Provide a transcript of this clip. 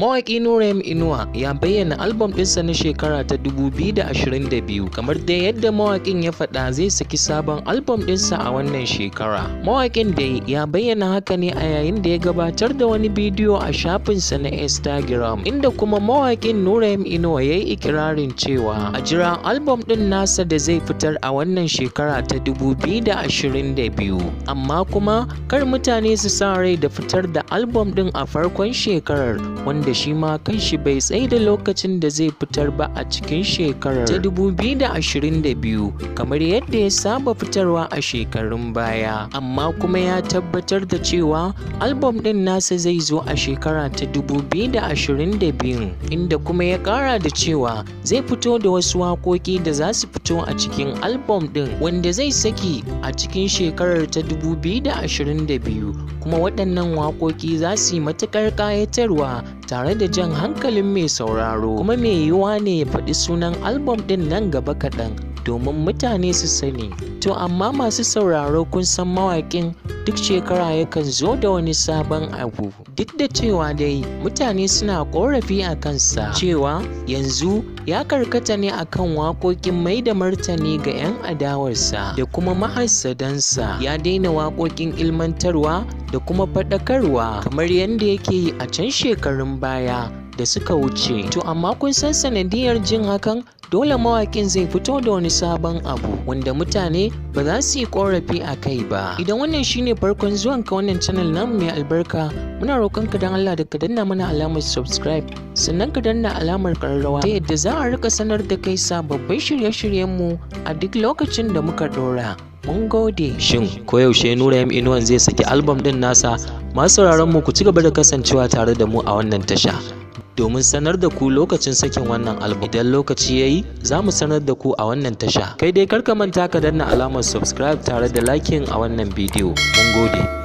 Mawaƙi Nura Inuwa ya bayyana album ɗinsa na shekara ta 2022 kamar dai yadda mawaƙin ya faɗa zai saki sabon album ɗinsa a wannan shekara. Mawaƙin dai ya bayyana haka ne a yayin da ya gabatar da wani bidiyo a shafinsa na Instagram, inda kuma mawaƙin Nura Inuwa ya yi ikirarin cewa a jira album ɗin nasa da zai fitar a wannan shekara ta 2022, amma kuma kar mutane su sa rai da fitar da album ɗin a farkon shekarar, wanda shi ma kanshi bai tsaye da lokacin da zai fitar ba a cikin shekarar ta 2022 kamar yadda ya saba fitarwa a shekarun baya, amma kuma ya tabbatar da cewa album din nasa zai zo a shekara ta 2022, inda kuma ya kara da cewa zai fito da wasu waƙoƙi da za su fito a cikin album din wanda zai saki a cikin shekarar ta 2022, kuma waɗannan waƙoƙi za su yi matuƙar ƙayatarwa tare da jan hankalin mai sauraro, kuma mai yiwuwa ne ya faɗi sunan album ɗin nan gaba kaɗan domin mutane su sani. To amma masu sauraro kun san mawaƙin duk shekara yakan zo da wani sabon abu, duk da cewa dai mutane suna ƙorafi a kansa cewa yanzu ya karkata ne akan waƙoƙin mai da martani ga 'yan adawarsa da kuma mahassadansa, ya daina waƙoƙin ilmantarwa da kuma faɗakarwa kamar yadda yake yi a can shekarun baya da suka wuce. To amma kun san sanadiyar jin hakan dole mawaƙin zai fito da wani sabon abu wanda mutane ba za su yi ƙorafi a kai ba. Idan wannan shine farkon zuwanka wannan channel namu mai albarka, muna roƙonka don Allah da ka danna mana alamar subscribe, sannan ka danna alamar ƙararrawa ta yadda za a rika sanar da kai sababbin shirye-shiryenmu a duk lokacin da muka ɗora. Mun gode. Shin koyaushe Nura Inuwan zai saki album ɗin nasa? Masu sauraron mu ku ci gaba da kasancewa tare da mu a wannan tasha domin sanar da ku lokacin sakin wannan album. Idan lokaci yayi za mu sanar da ku a wannan tasha. Kai dai kar ka manta ka danna alamar subscribe tare da liking a wannan bidiyo. Mun gode.